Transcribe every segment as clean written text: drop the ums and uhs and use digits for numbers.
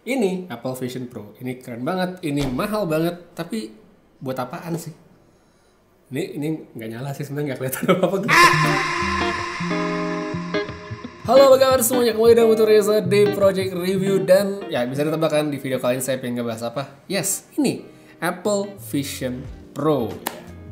Ini Apple Vision Pro, ini keren banget, ini mahal banget, tapi buat apaan sih? Ini nggak nyala sih sebenarnya, nggak kelihatan apa-apa. Halo, apa kabar semuanya? Kembali dengan Putu Reza di Project Review. Dan ya bisa ditebakkan di video kali ini saya pengen ngebahas apa? Yes, ini Apple Vision Pro.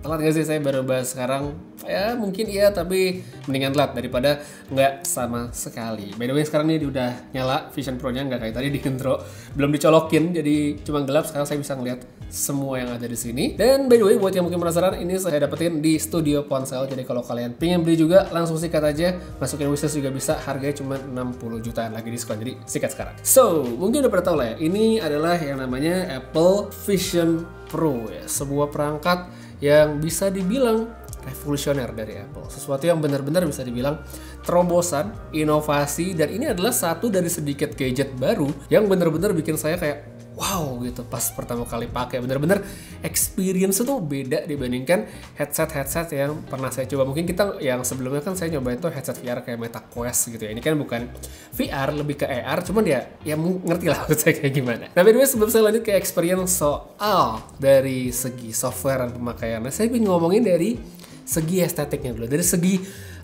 Telat gak sih saya baru bahas sekarang? Ya mungkin iya, tapi mendingan telat daripada nggak sama sekali. By the way, sekarang ini udah nyala Vision Pro-nya, nggak kayak tadi di intro, belum dicolokin, jadi cuma gelap. Sekarang saya bisa ngeliat semua yang ada di sini. Dan by the way, buat yang mungkin penasaran, ini saya dapetin di Studio Ponsel. Jadi kalau kalian pengen beli juga, langsung sikat aja, masukin wishlist juga bisa. Harganya cuma 60 jutaan, lagi diskon, jadi sikat sekarang. So, mungkin udah pernah tahu lah ya, ini adalah yang namanya Apple Vision Pro ya, sebuah perangkat yang bisa dibilang revolusioner dari Apple. Sesuatu yang benar-benar bisa dibilang terobosan, inovasi, dan ini adalah satu dari sedikit gadget baru yang benar-benar bikin saya kayak wow gitu pas pertama kali pakai. Benar-benar experience itu beda dibandingkan headset yang pernah saya coba. Mungkin kita yang sebelumnya kan saya nyobain tuh headset VR kayak Meta Quest gitu ya. Ini kan bukan VR, lebih ke AR, cuman ya ngerti lah maksud saya kayak gimana. Nah, by the way, sebelum saya lanjut ke experience soal dari segi software dan pemakaiannya, saya ingin ngomongin dari segi estetiknya dulu, dari segi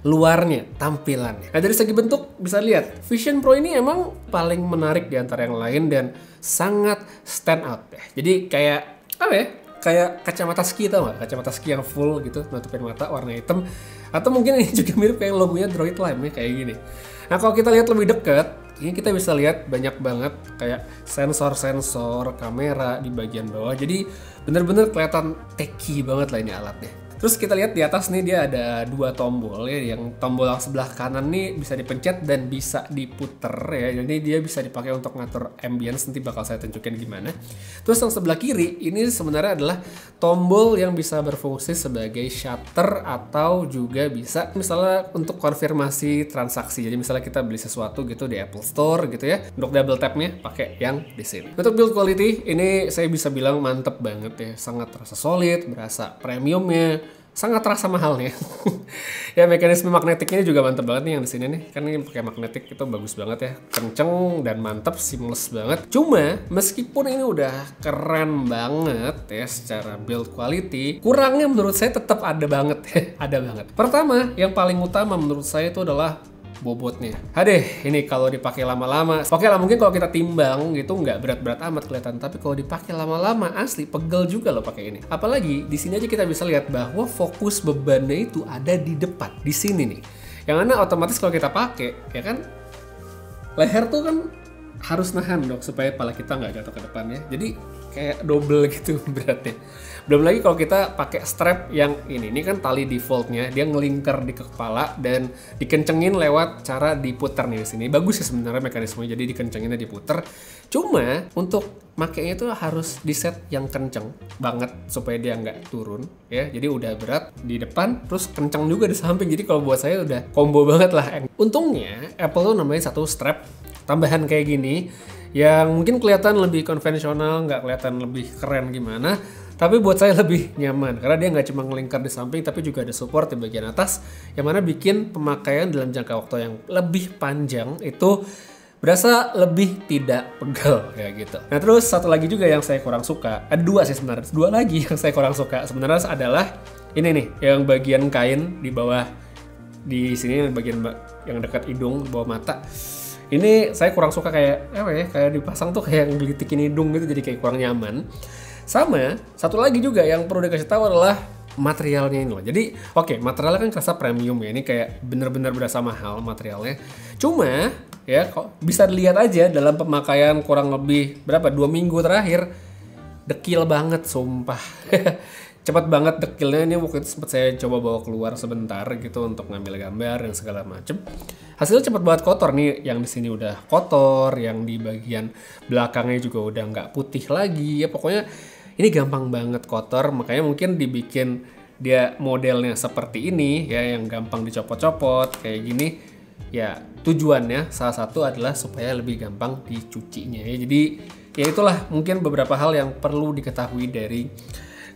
luarnya, tampilannya. Nah, dari segi bentuk bisa lihat Vision Pro ini emang paling menarik di antara yang lain dan sangat stand out ya. Jadi kayak apa ya? Kayak kacamata ski, tau nggak? Kacamata ski yang full gitu, nutupin mata, warna hitam. Atau mungkin ini juga mirip kayak logonya Droid Lime ya, kayak gini. Nah, kalau kita lihat lebih dekat, ini kita bisa lihat banyak banget kayak sensor-sensor kamera di bagian bawah. Jadi bener-bener kelihatan techy banget lah ini alatnya. Terus kita lihat di atas nih, dia ada dua tombol ya. Yang tombol yang sebelah kanan nih bisa dipencet dan bisa diputer ya. Jadi dia bisa dipakai untuk ngatur ambience, nanti bakal saya tunjukin gimana. Terus yang sebelah kiri ini sebenarnya adalah tombol yang bisa berfungsi sebagai shutter atau juga bisa misalnya untuk konfirmasi transaksi. Jadi misalnya kita beli sesuatu gitu di Apple Store gitu ya. Untuk double tapnya pakai yang di sini. Untuk build quality ini saya bisa bilang mantep banget ya. Sangat terasa solid, berasa premiumnya. Sangat terasa mahalnya. Ya, mekanisme magnetiknya juga mantep banget nih yang di sini nih. Kan ini pakai magnetik itu bagus banget ya. Kenceng dan mantep, seamless banget. Cuma meskipun ini udah keren banget ya secara build quality, kurangnya menurut saya tetap ada banget ya. Ada banget. Pertama, yang paling utama menurut saya itu adalah bobotnya. Adeh, ini kalau dipakai lama-lama, oke lah mungkin kalau kita timbang gitu nggak berat-berat amat kelihatan, tapi kalau dipakai lama-lama asli pegel juga loh pakai ini. Apalagi di sini aja kita bisa lihat bahwa fokus bebannya itu ada di depan, di sini nih. Yang mana otomatis kalau kita pakai, ya kan leher tuh kan harus nahan dong supaya kepala kita nggak jatuh ke depannya. Jadi kayak double gitu beratnya. Belum lagi kalau kita pakai strap yang ini kan tali defaultnya, dia ngelingkar di kepala dan dikencengin lewat cara diputer nih di sini. Bagus sih sebenarnya mekanismenya, jadi dikencengin dan diputer. Cuma untuk makainya itu harus di set yang kenceng banget supaya dia nggak turun ya. Jadi udah berat di depan, terus kenceng juga di samping. Jadi kalau buat saya udah combo banget lah. Untungnya Apple tuh namanya satu strap tambahan kayak gini yang mungkin kelihatan lebih konvensional, nggak kelihatan lebih keren gimana, tapi buat saya lebih nyaman karena dia nggak cuma ngelingkar di samping tapi juga ada support di bagian atas yang mana bikin pemakaian dalam jangka waktu yang lebih panjang itu berasa lebih tidak pegel kayak gitu. Nah, terus satu lagi juga yang saya kurang suka, ada dua sih sebenarnya, dua lagi yang saya kurang suka sebenarnya adalah ini nih, yang bagian kain di bawah, di sini bagian yang dekat hidung bawah mata. Ini saya kurang suka, kayak apa ya, kayak dipasang tuh kayak ngelitikin hidung gitu, jadi kayak kurang nyaman. Sama satu lagi juga yang perlu dikasih tahu adalah materialnya ini loh. Jadi oke, materialnya kan kerasa premium ya, ini kayak bener-bener berasa mahal materialnya. Cuma ya kok bisa dilihat aja dalam pemakaian kurang lebih berapa 2 minggu terakhir, dekil banget sumpah. Cepet banget dekilnya. Ini waktu itu sempat saya coba bawa keluar sebentar gitu untuk ngambil gambar dan segala macem. Hasilnya cepet banget kotor nih, yang di sini udah kotor, yang di bagian belakangnya juga udah nggak putih lagi. Ya pokoknya ini gampang banget kotor, makanya mungkin dibikin dia modelnya seperti ini ya, yang gampang dicopot-copot kayak gini. Ya tujuannya salah satu adalah supaya lebih gampang dicucinya ya. Jadi ya itulah mungkin beberapa hal yang perlu diketahui dari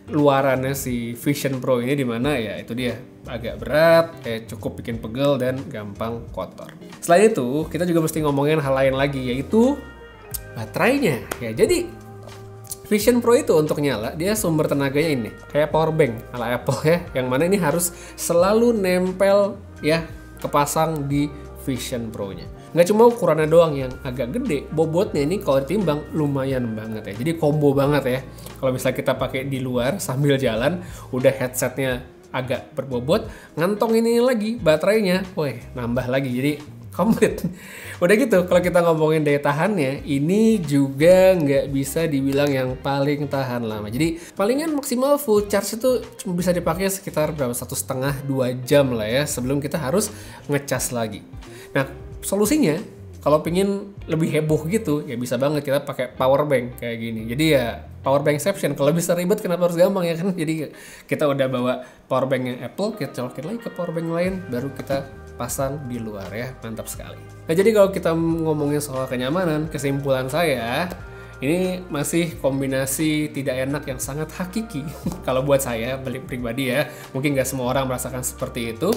luarannya si Vision Pro ini, dimana ya itu dia agak berat, cukup bikin pegel dan gampang kotor. Selain itu kita juga mesti ngomongin hal lain lagi, yaitu baterainya. Ya, jadi Vision Pro itu untuk nyala, dia sumber tenaganya ini, kayak power bank ala Apple ya, yang mana ini harus selalu nempel ya, kepasang di Vision Pro-nya. Nggak cuma ukurannya doang yang agak gede, bobotnya ini kalau ditimbang lumayan banget ya. Jadi combo banget ya. Kalau misalnya kita pakai di luar sambil jalan, udah headsetnya agak berbobot, ngantong ini lagi baterainya, woi nambah lagi, jadi komplit. Udah gitu, kalau kita ngomongin daya tahannya, ini juga nggak bisa dibilang yang paling tahan lama. Jadi palingan maksimal full charge itu cuma bisa dipakai sekitar berapa, 1,5-2 jam lah ya, sebelum kita harus ngecas lagi. Nah, solusinya kalau pengen lebih heboh gitu, ya bisa banget kita pakai power bank kayak gini. Jadi ya power bank exception. Kalau bisa ribet kenapa harus gampang ya kan? Jadi kita udah bawa power bank yang Apple, kita colokin lagi ke power bank lain, baru kita pasang di luar ya. Mantap sekali. Nah, jadi kalau kita ngomongin soal kenyamanan, kesimpulan saya ini masih kombinasi tidak enak yang sangat hakiki. Kalau buat saya pribadi ya, mungkin nggak semua orang merasakan seperti itu.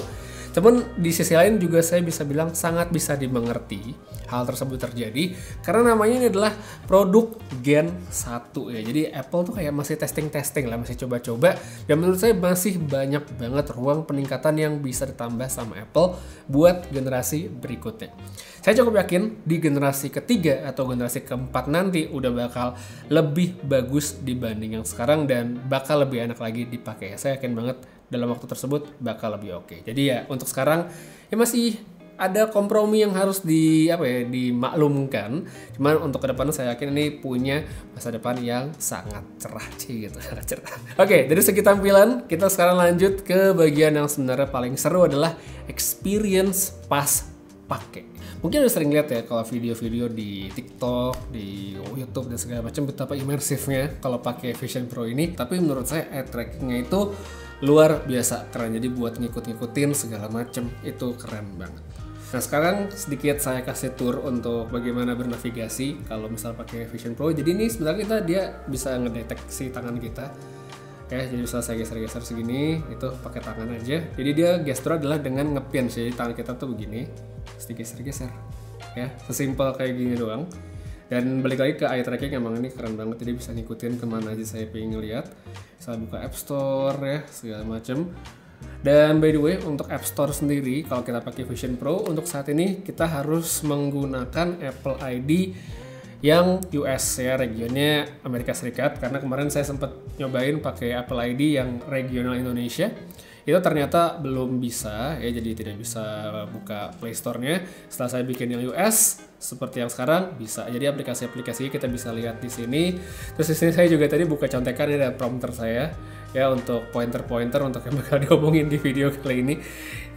Cuman di sisi lain juga saya bisa bilang sangat bisa dimengerti hal tersebut terjadi karena namanya ini adalah produk Gen 1 ya. Jadi Apple tuh kayak masih testing lah, masih coba-coba, dan menurut saya masih banyak banget ruang peningkatan yang bisa ditambah sama Apple buat generasi berikutnya. Saya cukup yakin di generasi ketiga atau generasi keempat nanti udah bakal lebih bagus dibanding yang sekarang dan bakal lebih enak lagi dipakai. Saya yakin banget dalam waktu tersebut bakal lebih oke. Jadi ya untuk sekarang ya masih ada kompromi yang harus dimaklumkan. Cuman untuk kedepannya saya yakin ini punya masa depan yang sangat cerah sih gitu, sangat cerah. Oke, dari segi tampilan kita sekarang lanjut ke bagian yang sebenarnya paling seru adalah experience pas pakai. Mungkin udah sering lihat ya kalau video-video di TikTok, di YouTube dan segala macam betapa imersifnya kalau pakai Vision Pro ini. Tapi menurut saya eye trackingnya itu luar biasa keren. Jadi buat ngikut-ngikutin segala macam itu keren banget. Nah, sekarang sedikit saya kasih tour untuk bagaimana bernavigasi kalau misal pakai Vision Pro. Jadi ini sebenarnya dia bisa ngedeteksi tangan kita. Ya, jadi bisa saya geser-geser segini, itu pakai tangan aja. Jadi dia gestur adalah dengan ngepin sih, tangan kita tuh begini, sedikit geser-geser. Ya, sesimpel kayak gini doang. Dan balik lagi ke eye tracking, emang ini keren banget, jadi bisa ngikutin kemana aja saya pengen ngeliat. Saya buka App Store ya, segala macem. Dan by the way, untuk App Store sendiri, kalau kita pakai Vision Pro, untuk saat ini kita harus menggunakan Apple ID yang US ya, regionnya Amerika Serikat, karena kemarin saya sempat nyobain pakai Apple ID yang regional Indonesia, itu ternyata belum bisa ya, jadi tidak bisa buka Play Store-nya. Setelah saya bikin yang US seperti yang sekarang bisa, jadi aplikasi-aplikasi kita bisa lihat di sini. Terus di sini saya juga tadi buka contekan, ini ada prompter saya ya untuk pointer-pointer untuk yang bakal diomongin di video kali ini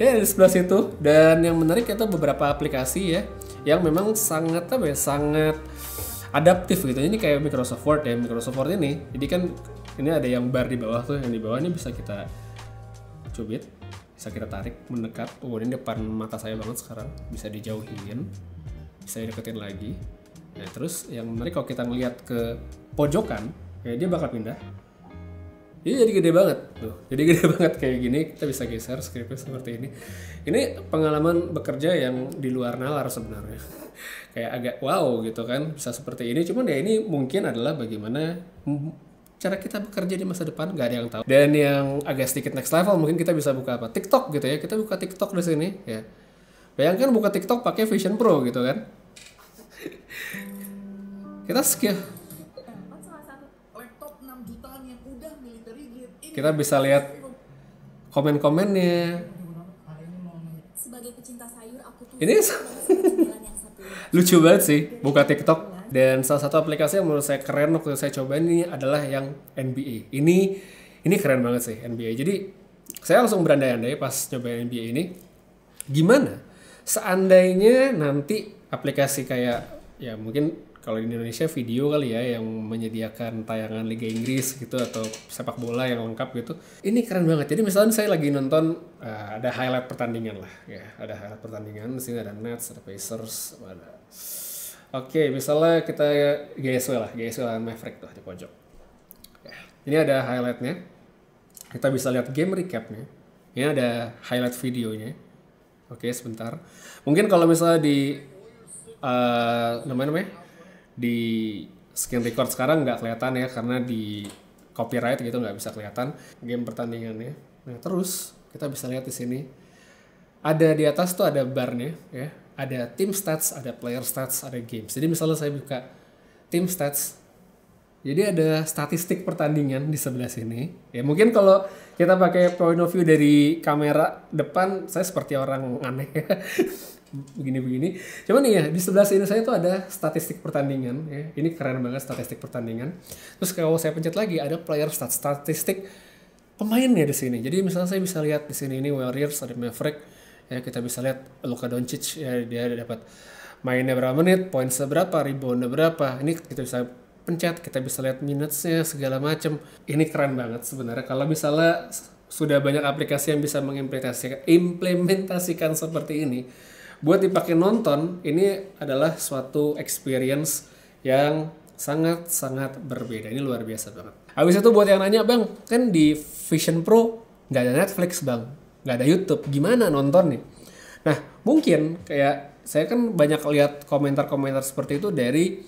ya, di sebelah situ. Dan yang menarik itu beberapa aplikasi ya yang memang sangat sangat adaptif gitu. Ini kayak Microsoft Word ya, Microsoft Word ini. Jadi kan ini ada yang bar di bawah tuh, yang di bawah ini bisa kita cubit, bisa kita tarik mendekat. Oh, ini depan mata saya banget sekarang, bisa dijauhin, bisa deketin lagi. Nah, terus yang menarik kalau kita ngeliat ke pojokan, ya dia bakal pindah. Jadi gede banget tuh, jadi gede banget kayak gini. Kita bisa geser scriptnya seperti ini. Ini pengalaman bekerja yang di luar nalar sebenarnya. Kayak agak wow gitu kan, bisa seperti ini. Cuman ya ini mungkin adalah bagaimana cara kita bekerja di masa depan, nggak ada yang tahu. Dan yang agak sedikit next level, mungkin kita bisa buka apa, TikTok gitu ya. Kita buka TikTok di sini ya. Bayangkan buka TikTok pakai Vision Pro gitu kan. Kita skip. Kita bisa lihat komen-komennya. Sebagai pecinta sayur, aku tuh Ini lucu banget sih buka TikTok. Dan salah satu aplikasi yang menurut saya keren waktu saya coba ini adalah yang NBA. Ini keren banget sih NBA. Jadi saya langsung berandai-andai pas nyobain NBA ini, gimana seandainya nanti aplikasi kayak ya mungkin kalau di Indonesia video kali ya yang menyediakan tayangan Liga Inggris gitu atau sepak bola yang lengkap gitu. Ini keren banget. Jadi misalnya saya lagi nonton ada highlight pertandingan lah ya, ada highlight pertandingan. Di sini ada Nets, ada Pacers, ada. Oke, misalnya kita GSW lah Maverick tuh di pojok. Ya, ini ada highlightnya. Kita bisa lihat game recapnya. Ini ada highlight videonya. Oke, sebentar. Mungkin kalau misalnya di di screen record sekarang nggak kelihatan ya karena di copyright gitu nggak bisa kelihatan game pertandingannya. Nah terus kita bisa lihat di sini ada di atas tuh ada barnya ya, ada team stats, ada player stats, ada games. Jadi misalnya saya buka team stats, jadi ada statistik pertandingan di sebelah sini. Ya mungkin kalau kita pakai point of view dari kamera depan, saya seperti orang aneh ya. Begini-begini. Cuman nih ya, di sebelah sini saya tuh ada statistik pertandingan. Ya. Ini keren banget statistik pertandingan. Terus kalau saya pencet lagi, ada player stats, statistik pemainnya di sini. Jadi misalnya saya bisa lihat di sini ini Warriors, ada Maverick. Ya kita bisa lihat Luka Doncic, ya dia dapat mainnya berapa menit, poin seberapa, rebound berapa. Ini kita bisa pencet, kita bisa lihat minutes-nya segala macam. Ini keren banget sebenarnya kalau misalnya sudah banyak aplikasi yang bisa mengimplementasikan seperti ini. Buat dipakai nonton, ini adalah suatu experience yang sangat-sangat berbeda. Ini luar biasa banget. Habis itu buat yang nanya, Bang, kan di Vision Pro nggak ada Netflix, Bang. Nggak ada YouTube, gimana nonton nih? Nah, mungkin kayak saya kan banyak lihat komentar-komentar seperti itu dari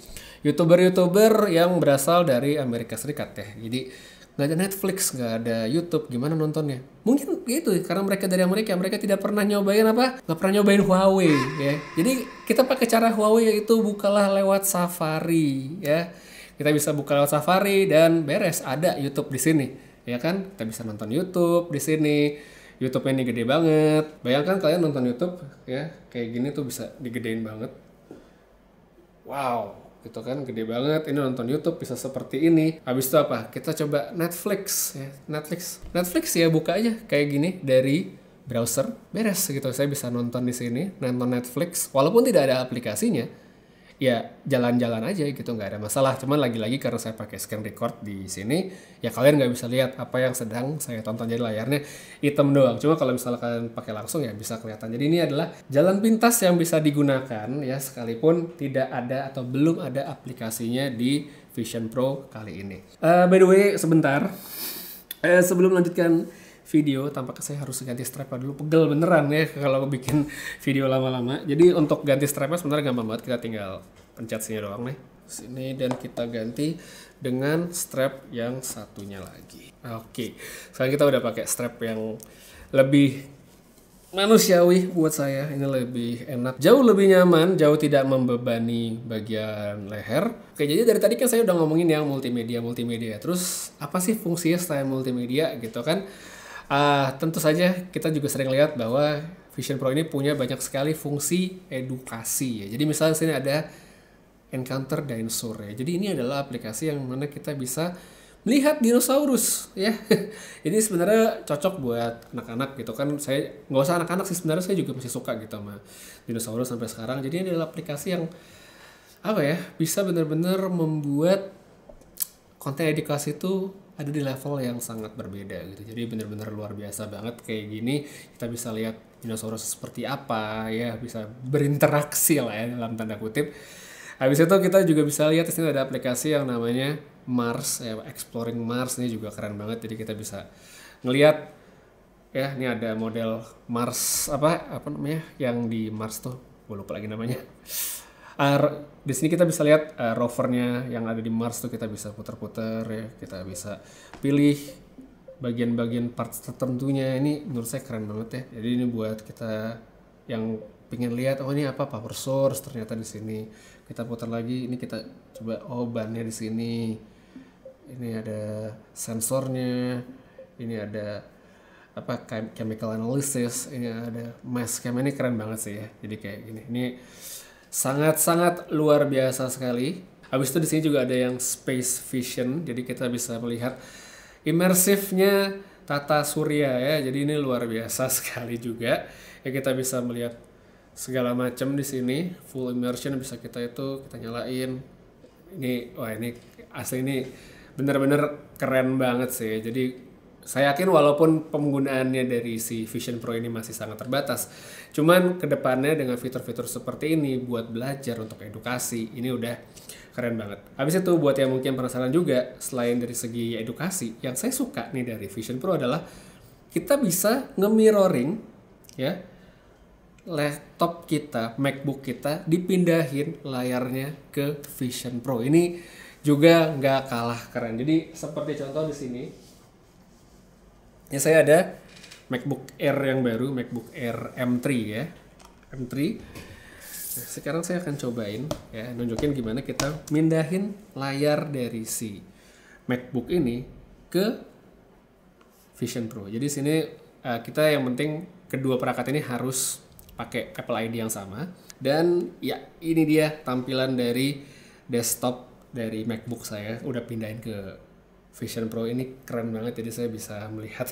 YouTuber-YouTuber yang berasal dari Amerika Serikat ya. Jadi nggak ada Netflix, nggak ada YouTube, gimana nontonnya? Mungkin gitu, karena mereka dari Amerika, mereka tidak pernah nyobain apa? Nggak pernah nyobain Huawei ya. Jadi kita pakai cara Huawei yaitu bukalah lewat Safari ya. Kita bisa buka lewat Safari dan beres, ada YouTube di sini ya kan? Kita bisa nonton YouTube di sini. YouTube ini gede banget. Bayangkan kalian nonton YouTube ya, kayak gini tuh bisa digedein banget. Wow, gitu kan gede banget. Ini nonton YouTube bisa seperti ini. Habis itu apa? Kita coba Netflix ya. Netflix ya buka aja kayak gini dari browser. Beres gitu. Saya bisa nonton di sini, nonton Netflix walaupun tidak ada aplikasinya. Ya jalan-jalan aja gitu, nggak ada masalah. Cuman lagi-lagi karena saya pakai screen record di sini, ya kalian nggak bisa lihat apa yang sedang saya tonton, jadi layarnya hitam doang. Cuma kalau misalnya kalian pakai langsung ya bisa kelihatan. Jadi ini adalah jalan pintas yang bisa digunakan ya sekalipun tidak ada atau belum ada aplikasinya di Vision Pro kali ini. By the way sebentar, sebelum melanjutkan video, tampaknya saya harus ganti strap dulu, pegel beneran ya kalau bikin video lama-lama. Jadi untuk ganti strapnya sebenarnya gampang banget, kita tinggal pencet sini doang nih, sini, dan kita ganti dengan strap yang satunya lagi. Oke, sekarang kita udah pakai strap yang lebih manusiawi buat saya, ini lebih enak, jauh lebih nyaman, jauh tidak membebani bagian leher. Oke, jadi dari tadi kan saya udah ngomongin yang multimedia. Terus apa sih fungsinya selain multimedia gitu kan? Tentu saja kita juga sering lihat bahwa Vision Pro ini punya banyak sekali fungsi edukasi ya. Jadi misalnya sini ada Encounter Dinosaur ya. Jadi ini adalah aplikasi yang mana kita bisa melihat dinosaurus ya. Ini sebenarnya cocok buat anak-anak gitu kan. Saya nggak usah anak-anak sih, sebenarnya saya juga masih suka gitu sama dinosaurus sampai sekarang. Jadi ini adalah aplikasi yang apa ya, bisa benar-benar membuat konten edukasi itu ada di level yang sangat berbeda gitu. Jadi benar-benar luar biasa banget kayak gini. Kita bisa lihat dinosaurus seperti apa ya, bisa berinteraksi lah ya dalam tanda kutip. Habis itu kita juga bisa lihat di sini ada aplikasi yang namanya Mars ya, Exploring Mars. Ini juga keren banget. Jadi kita bisa ngelihat ya, ini ada model Mars apa namanya yang di Mars tuh, gue lupa lagi namanya. Di sini kita bisa lihat rovernya yang ada di Mars tuh, kita bisa putar-putar ya, kita bisa pilih bagian-bagian parts tertentunya. Ini menurut saya keren banget ya. Jadi ini buat kita yang pengen lihat, oh ini apa power source, ternyata di sini. Kita putar lagi, ini kita coba, oh bannya di sini. Ini ada sensornya, ini ada apa chemical analysis, ini ada mass cam. Ini keren banget sih ya. Jadi kayak gini. Ini sangat-sangat luar biasa sekali. Habis itu di sini juga ada yang space vision. Jadi kita bisa melihat imersifnya tata surya ya. Jadi ini luar biasa sekali juga. Ya kita bisa melihat segala macam di sini. Full immersion bisa kita nyalain. Ini asli ini benar-benar keren banget sih. Jadi saya yakin walaupun penggunaannya dari si Vision Pro ini masih sangat terbatas, cuman kedepannya dengan fitur-fitur seperti ini buat belajar untuk edukasi, ini udah keren banget. Habis itu buat yang mungkin penasaran juga, selain dari segi edukasi, yang saya suka nih dari Vision Pro adalah kita bisa nge-mirroring ya laptop kita, MacBook kita dipindahin layarnya ke Vision Pro. Ini juga nggak kalah keren. Jadi seperti contoh di sini, ya saya ada MacBook Air yang baru, MacBook Air M3 ya, M3. Nah, sekarang saya akan cobain ya, nunjukin gimana kita mindahin layar dari si MacBook ini ke Vision Pro. Jadi sini kita yang penting kedua perangkat ini harus pakai Apple ID yang sama. Dan ya ini dia tampilan dari desktop dari MacBook saya. Udah pindahin ke Vision Pro, ini keren banget. Jadi saya bisa melihat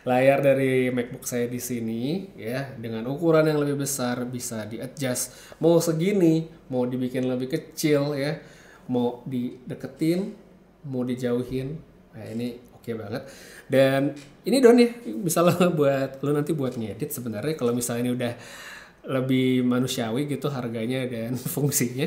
layar dari MacBook saya di sini ya, dengan ukuran yang lebih besar, bisa di adjust mau segini, mau dibikin lebih kecil ya, mau dideketin, mau dijauhin. Nah ini oke banget. Dan ini Don ya, misalnya buat lo nanti buat ngedit, sebenarnya kalau misalnya ini udah lebih manusiawi gitu harganya dan fungsinya,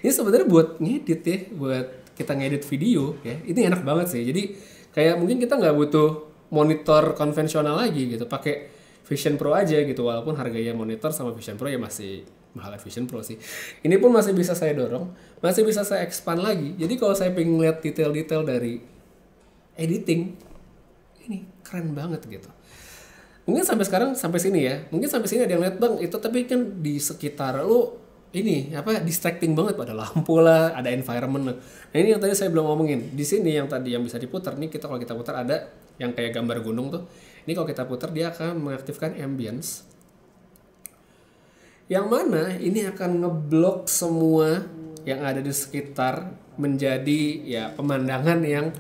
ini sebenarnya buat ngedit ya, buat kita ngedit video ya, ini enak banget sih. Jadi kayak mungkin kita nggak butuh monitor konvensional lagi gitu, pakai Vision Pro aja gitu, walaupun harganya monitor sama Vision Pro ya masih mahal Vision Pro sih. Ini pun masih bisa saya dorong, masih bisa saya expand lagi. Jadi kalau saya pengen lihat detail-detail dari editing, ini keren banget gitu. Mungkin sampai sekarang sampai sini ya, mungkin sampai sini ada yang lihat bang itu, tapi kan di sekitar lu ini apa distracting banget, pada lampu lah, ada environment lah. Nah ini yang tadi saya belum ngomongin. Di sini yang tadi yang bisa diputar nih, kita kalau kita putar ada yang kayak gambar gunung tuh. Ini kalau kita putar dia akan mengaktifkan ambience, yang mana ini akan ngeblok semua yang ada di sekitar menjadi ya pemandangan yang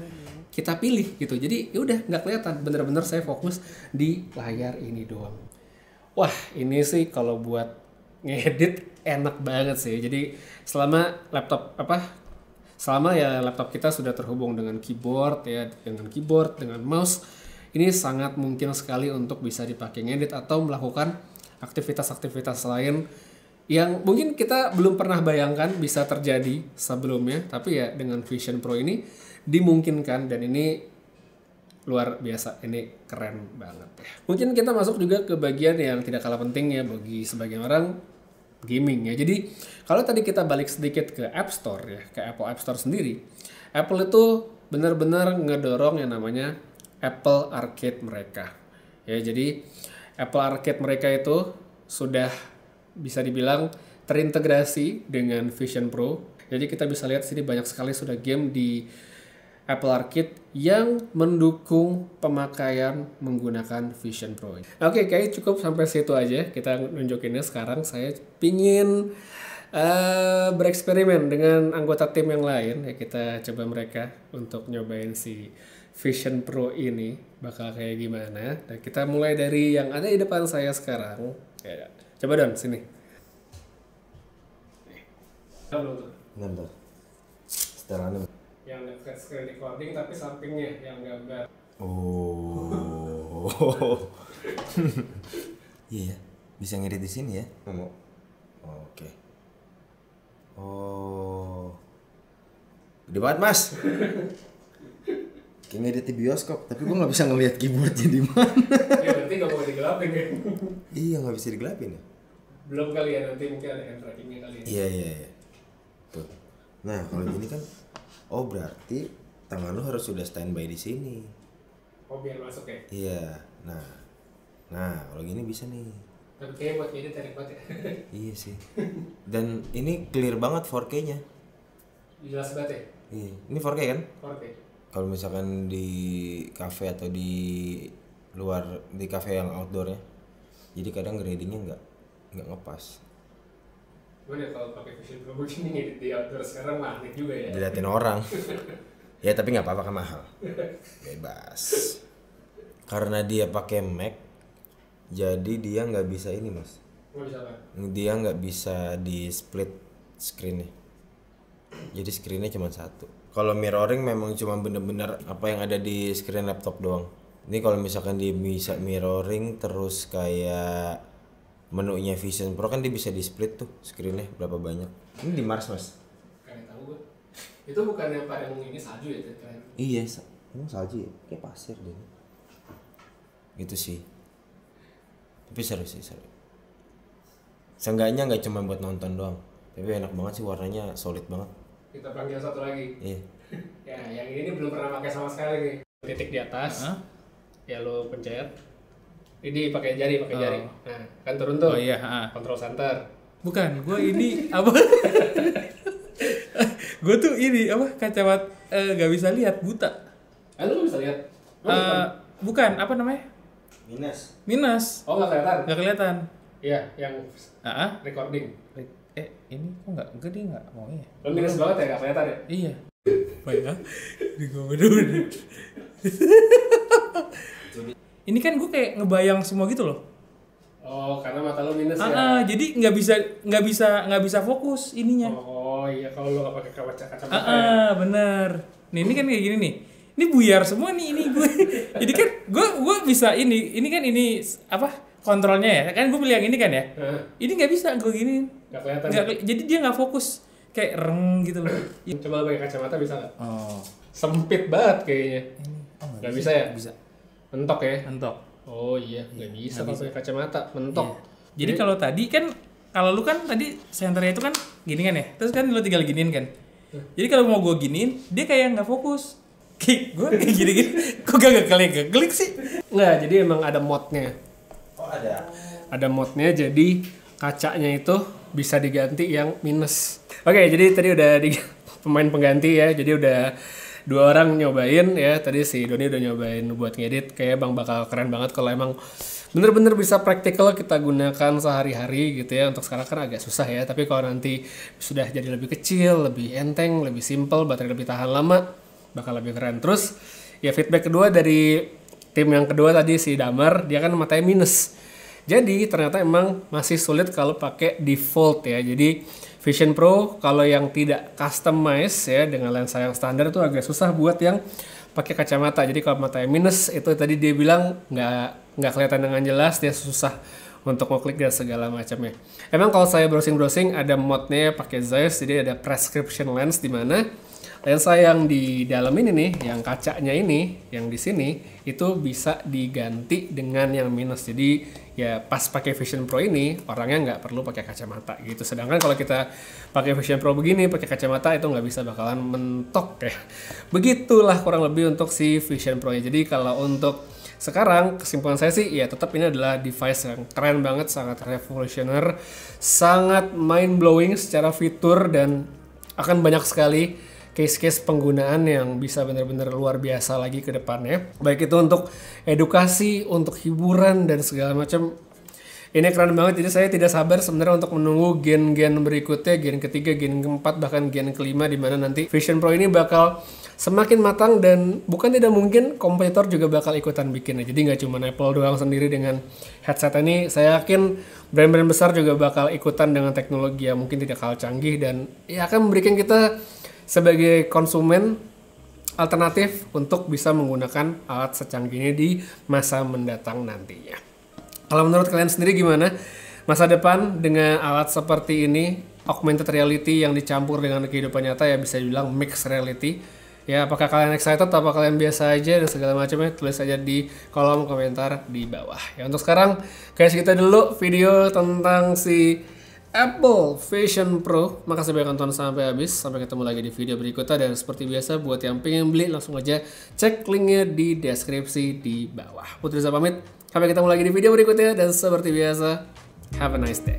kita pilih gitu. Jadi ya udah nggak kelihatan, bener-bener saya fokus di layar ini doang. Wah ini sih kalau buat ngedit enak banget sih. Jadi selama laptop kita sudah terhubung dengan keyboard ya, dengan mouse, ini sangat mungkin sekali untuk bisa dipakai ngedit atau melakukan aktivitas-aktivitas lain yang mungkin kita belum pernah bayangkan bisa terjadi sebelumnya, tapi ya dengan Vision Pro ini dimungkinkan. Dan ini luar biasa, ini keren banget ya. Mungkin kita masuk juga ke bagian yang tidak kalah penting ya bagi sebagian orang, gaming ya. Jadi kalau tadi kita balik sedikit ke App Store ya, ke Apple App Store sendiri, Apple itu benar-benar ngedorong yang namanya Apple Arcade mereka ya. Jadi Apple Arcade mereka itu sudah bisa dibilang terintegrasi dengan Vision Pro. Jadi kita bisa lihat sini banyak sekali sudah game di Apple Arcade yang mendukung pemakaian menggunakan Vision Pro. Oke, kayaknya cukup sampai situ aja kita nunjukinnya. Sekarang saya pingin bereksperimen dengan anggota tim yang lain ya, kita coba mereka untuk nyobain si Vision Pro ini bakal kayak gimana. Nah, kita mulai dari yang ada di depan saya sekarang. Ya, coba Don, sini. Bentar. Setelan Yang dekat screen recording tapi sampingnya yang gambar. Oh. Iya, bisa ngedit di sini ya? Mau. Oke. Oh. Gede banget, Mas. Kayak ngedit di bioskop, tapi gua nggak bisa ngelihat keyboardnya di mana. Ya berarti nggak mau digelapin ya? Iya, nggak bisa digelapin ya. Belum kali ya, nanti mungkin ada hand trackingnya kali ya. Iya. Tuh. Nah, kalau gini kan, oh berarti tangan lu harus sudah standby di sini. Oh biar masuk ya? Iya. Nah kalau gini bisa nih. Tapi kayaknya buat edit enak banget ya. Iya sih. Dan ini clear banget 4K-nya. Jelas banget ya? Iya. Ini 4K kan? 4K. Kalau misalkan di cafe atau di luar, di cafe yang outdoor ya, jadi kadang gradingnya nggak ngepas. Gimana ya kalau pakai Vision Pro begini ngedit di outdoor sekarang mah aneh juga ya? Diliatin orang. Ya tapi nggak apa-apa kan, mahal. Bebas. Karena dia pakai Mac, jadi dia nggak bisa ini mas. Nggak bisa apa? Dia nggak bisa di split screen-nya. Jadi screen-nya cuma satu. Kalau mirroring memang cuma bener-bener apa yang ada di screen laptop doang. Ini kalau misalkan dia bisa mirroring terus kayak menunya Vision Pro kan dia bisa di split tuh screen-nya berapa banyak. Ini di Mars mas. Kalian tahu gue. Itu bukan yang padang ini salju ya kan? Iya, emang salju ya? Kayak pasir deh. Gitu sih. Tapi seru sih, seru. Seenggaknya nggak cuma buat nonton doang, tapi enak banget sih, warnanya solid banget. Kita panggil satu lagi. Iya. Ya, yang ini belum pernah pakai sama sekali nih. Titik di atas. Ya lo pencet. Ini pakai jari. Nah, kan turun tuh. Oh iya, Control center. Bukan, gue ini apa? Gue tuh ini apa? Kacamata nggak bisa lihat, buta. Lu bisa lihat. Bukan, apa namanya? Minus. Oh, nggak kelihatan. Nggak kelihatan. Iya, yang Ah, recording. ini kok nggak dia nggak mau ya? Lo minus banget ya, nggak kelihatan ya? Iya. Apa ya? Dulu. Ini kan gue kayak ngebayang semua gitu loh. Oh, karena mata lo minus ya? Jadi nggak bisa fokus ininya. Oh iya, kalau lo nggak pakai kacamata ya? Bener. Nih ini kan kayak gini nih. Ini buyar semua nih ini gue. Jadi kan gue bisa ini kan ini apa kontrolnya ya? Kan gue pilih yang ini kan ya. Ini nggak bisa gue giniin. Nggak kelihatan. Jadi dia nggak fokus, kayak reng gitu loh. Coba lo pakai kacamata bisa nggak? Oh. Sempit banget kayaknya. Nggak bisa ya? Bisa. Mentok ya? Mentok. Oh iya, nggak bisa kalau pakai kacamata, mentok. Iya. Jadi kalau tadi kan, kalau lu kan tadi senternya itu kan gini kan ya, terus kan lu tinggal giniin kan. Jadi kalau mau gue giniin, dia kayak nggak fokus. Kayak gue kayak gini-gini, kok gak klik sih? Nggak, jadi emang ada modnya. Oh ada. Ada modnya, jadi kacanya itu bisa diganti yang minus. Oke, jadi tadi udah pemain pengganti ya, jadi udah 2 orang nyobain ya. Tadi si Doni udah nyobain buat ngedit, kayak bang bakal keren banget kalau emang bener-bener bisa praktikal kita gunakan sehari-hari gitu ya. Untuk sekarang kan agak susah ya, tapi kalau nanti sudah jadi lebih kecil, lebih enteng, lebih simple, baterai lebih tahan lama, bakal lebih keren. Terus ya feedback kedua dari tim yang kedua tadi si Damar, dia kan matanya minus. Jadi ternyata emang masih sulit kalau pakai default ya. Jadi Vision Pro kalau yang tidak customize ya dengan lensa yang standar itu agak susah buat yang pakai kacamata. Jadi kalau matanya minus itu tadi dia bilang nggak kelihatan dengan jelas, dia susah untuk ngeklik dan segala macamnya. Emang kalau saya browsing ada modnya pakai Zeiss, jadi ada prescription lens di mana lensa yang di dalam ini nih, yang kacanya ini, yang di sini itu bisa diganti dengan yang minus. Jadi ya pas pakai Vision Pro ini orangnya nggak perlu pakai kacamata gitu. Sedangkan kalau kita pakai Vision Pro begini pakai kacamata itu nggak bisa, bakalan mentok ya. Begitulah kurang lebih untuk si Vision Pro-nya. Jadi kalau untuk sekarang kesimpulan saya sih ya tetap ini adalah device yang keren banget, sangat revolusioner, sangat mind blowing secara fitur, dan akan banyak sekali case-case penggunaan yang bisa benar-benar luar biasa lagi ke depannya. Baik itu untuk edukasi, untuk hiburan, dan segala macam. Ini keren banget, jadi saya tidak sabar sebenarnya untuk menunggu gen-gen berikutnya, gen ketiga, gen keempat, bahkan gen kelima, di mana nanti Vision Pro ini bakal semakin matang, dan bukan tidak mungkin kompetitor juga bakal ikutan bikinnya. Jadi nggak cuma Apple doang sendiri dengan headset ini, saya yakin brand-brand besar juga bakal ikutan dengan teknologi yang mungkin tidak kalah canggih, dan ya akan memberikan kita sebagai konsumen alternatif untuk bisa menggunakan alat secanggih ini di masa mendatang nantinya. Kalau menurut kalian sendiri gimana masa depan dengan alat seperti ini, augmented reality yang dicampur dengan kehidupan nyata, ya bisa dibilang mixed reality. Ya, apakah kalian excited, apa kalian biasa aja, dan segala macamnya, tulis aja di kolom komentar di bawah. Ya, untuk sekarang guys, kita dulu video tentang si Apple Vision Pro. Makasih banyak nonton sampai habis. Sampai ketemu lagi di video berikutnya. Dan seperti biasa, buat yang pengen beli langsung aja cek linknya di deskripsi di bawah. Putri Riza pamit. Sampai ketemu lagi di video berikutnya. Dan seperti biasa, have a nice day.